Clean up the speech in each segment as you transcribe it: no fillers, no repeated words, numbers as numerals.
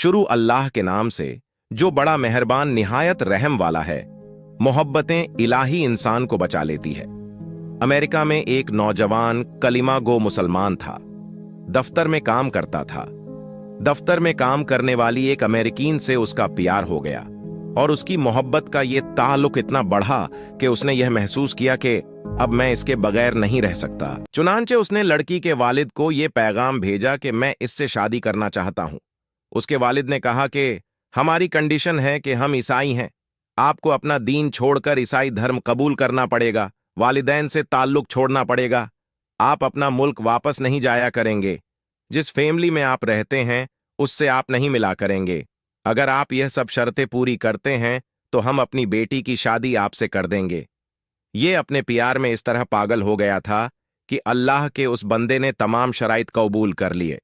शुरू अल्लाह के नाम से जो बड़ा मेहरबान निहायत रहम वाला है। मोहब्बतें इलाही इंसान को बचा लेती है। अमेरिका में एक नौजवान कलिमा गो मुसलमान था। दफ्तर में काम करता था। दफ्तर में काम करने वाली एक अमेरिकीन से उसका प्यार हो गया और उसकी मोहब्बत का ये ताल्लुक इतना बढ़ा कि उसने यह महसूस किया कि अब मैं इसके बगैर नहीं रह सकता। चुनांचे उसने लड़की के वालिद को यह पैगाम भेजा कि मैं इससे शादी करना चाहता हूं। उसके वालिद ने कहा कि हमारी कंडीशन है कि हम ईसाई हैं, आपको अपना दीन छोड़कर ईसाई धर्म कबूल करना पड़ेगा, वालिदैन से ताल्लुक छोड़ना पड़ेगा, आप अपना मुल्क वापस नहीं जाया करेंगे, जिस फैमिली में आप रहते हैं उससे आप नहीं मिला करेंगे। अगर आप यह सब शर्तें पूरी करते हैं तो हम अपनी बेटी की शादी आपसे कर देंगे। ये अपने प्यार में इस तरह पागल हो गया था कि अल्लाह के उस बंदे ने तमाम शराइत कबूल कर लिए।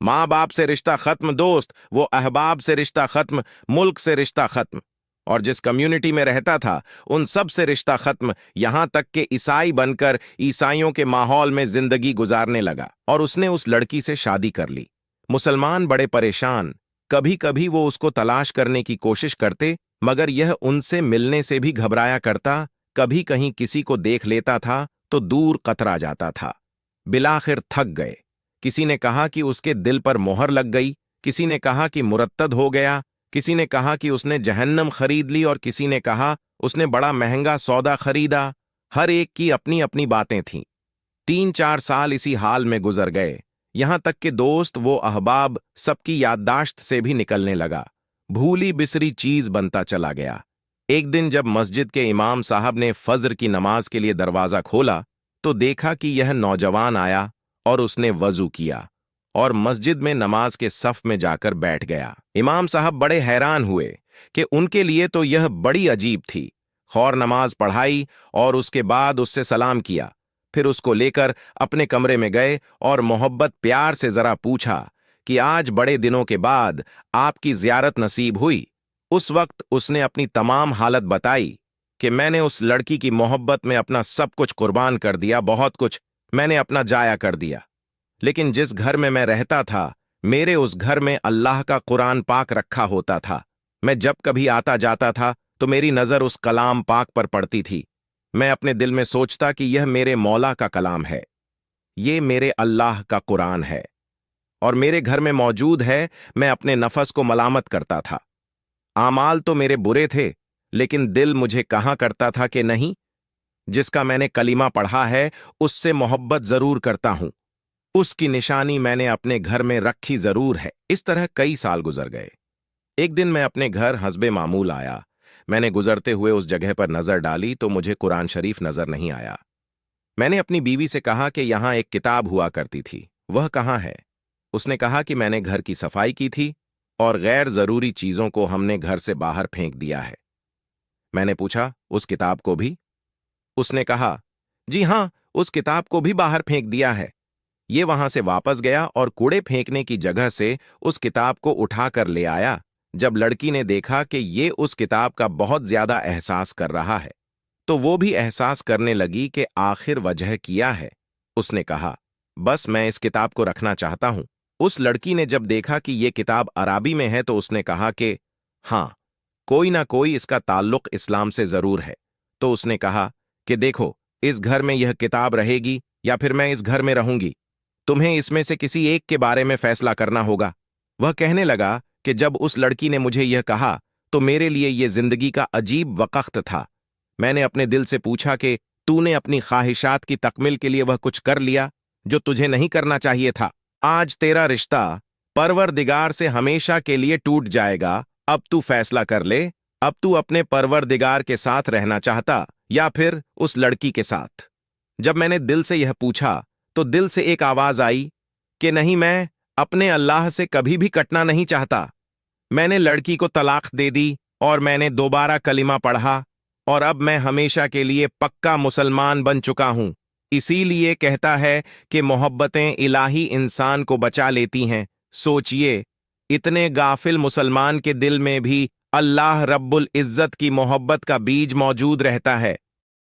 माँ बाप से रिश्ता खत्म दोस्त, वो अहबाब से रिश्ता खत्म, मुल्क से रिश्ता खत्म, और जिस कम्युनिटी में रहता था उन सब से रिश्ता खत्म, यहां तक कि ईसाई बनकर ईसाइयों के माहौल में जिंदगी गुजारने लगा। और उसने उस लड़की से शादी कर ली। मुसलमान बड़े परेशान, कभी कभी वो उसको तलाश करने की कोशिश करते, मगर यह उनसे मिलने से भी घबराया करता। कभी कहीं किसी को देख लेता था तो दूर कतरा जाता था। बिलाखिर थक गए। किसी ने कहा कि उसके दिल पर मोहर लग गई, किसी ने कहा कि मुरत्तद हो गया, किसी ने कहा कि उसने जहन्नम खरीद ली, और किसी ने कहा उसने बड़ा महंगा सौदा खरीदा। हर एक की अपनी अपनी बातें थीं। 3-4 साल इसी हाल में गुजर गए, यहां तक कि दोस्त वो अहबाब सबकी याददाश्त से भी निकलने लगा। भूली बिसरी चीज बनता चला गया। एक दिन जब मस्जिद के इमाम साहब ने फज्र की नमाज के लिए दरवाजा खोला तो देखा कि यह नौजवान आया और उसने वजू किया और मस्जिद में नमाज के सफ में जाकर बैठ गया। इमाम साहब बड़े हैरान हुए कि उनके लिए तो यह बड़ी अजीब थी। खौर नमाज पढ़ाई और उसके बाद उससे सलाम किया। फिर उसको लेकर अपने कमरे में गए और मोहब्बत प्यार से जरा पूछा कि आज बड़े दिनों के बाद आपकी जियारत नसीब हुई। उस वक्त उसने अपनी तमाम हालत बताई कि मैंने उस लड़की की मोहब्बत में अपना सब कुछ कुर्बान कर दिया, बहुत कुछ मैंने अपना जाया कर दिया। लेकिन जिस घर में मैं रहता था, मेरे उस घर में अल्लाह का कुरान पाक रखा होता था। मैं जब कभी आता जाता था तो मेरी नजर उस कलाम पाक पर पड़ती थी। मैं अपने दिल में सोचता कि यह मेरे मौला का कलाम है, ये मेरे अल्लाह का कुरान है और मेरे घर में मौजूद है। मैं अपने नफस को मलामत करता था। आमाल तो मेरे बुरे थे, लेकिन दिल मुझे कहा करता था कि नहीं, जिसका मैंने कलीमा पढ़ा है उससे मोहब्बत जरूर करता हूं, उसकी निशानी मैंने अपने घर में रखी जरूर है। इस तरह कई साल गुजर गए। एक दिन मैं अपने घर हस्बे मामूल आया। मैंने गुजरते हुए उस जगह पर नजर डाली तो मुझे कुरान शरीफ नजर नहीं आया। मैंने अपनी बीवी से कहा कि यहां एक किताब हुआ करती थी, वह कहाँ है? उसने कहा कि मैंने घर की सफाई की थी और गैर जरूरी चीजों को हमने घर से बाहर फेंक दिया है। मैंने पूछा, उस किताब को भी? उसने कहा, जी हां, उस किताब को भी बाहर फेंक दिया है। ये वहां से वापस गया और कूड़े फेंकने की जगह से उस किताब को उठाकर ले आया। जब लड़की ने देखा कि ये उस किताब का बहुत ज्यादा एहसास कर रहा है तो वो भी एहसास करने लगी कि आखिर वजह किया है। उसने कहा, बस मैं इस किताब को रखना चाहता हूं। उस लड़की ने जब देखा कि ये किताब अराबी में है तो उसने कहा कि हां, कोई ना कोई इसका ताल्लुक इस्लाम से जरूर है। तो उसने कहा कि देखो, इस घर में यह किताब रहेगी या फिर मैं इस घर में रहूंगी, तुम्हें इसमें से किसी एक के बारे में फैसला करना होगा। वह कहने लगा कि जब उस लड़की ने मुझे यह कहा तो मेरे लिए यह जिंदगी का अजीब वक्त था। मैंने अपने दिल से पूछा कि तूने अपनी ख्वाहिशात की तकमील के लिए वह कुछ कर लिया जो तुझे नहीं करना चाहिए था। आज तेरा रिश्ता परवरदिगार से हमेशा के लिए टूट जाएगा। अब तू फैसला कर ले, अब तू अपने परवरदिगार के साथ रहना चाहता या फिर उस लड़की के साथ। जब मैंने दिल से यह पूछा तो दिल से एक आवाज आई कि नहीं, मैं अपने अल्लाह से कभी भी कटना नहीं चाहता। मैंने लड़की को तलाक दे दी और मैंने दोबारा कलिमा पढ़ा और अब मैं हमेशा के लिए पक्का मुसलमान बन चुका हूं। इसीलिए कहता है कि मोहब्बतें इलाही इंसान को बचा लेती हैं। सोचिए, इतने गाफिल मुसलमान के दिल में भी अल्लाह रब्बुल इज्जत की मोहब्बत का बीज मौजूद रहता है।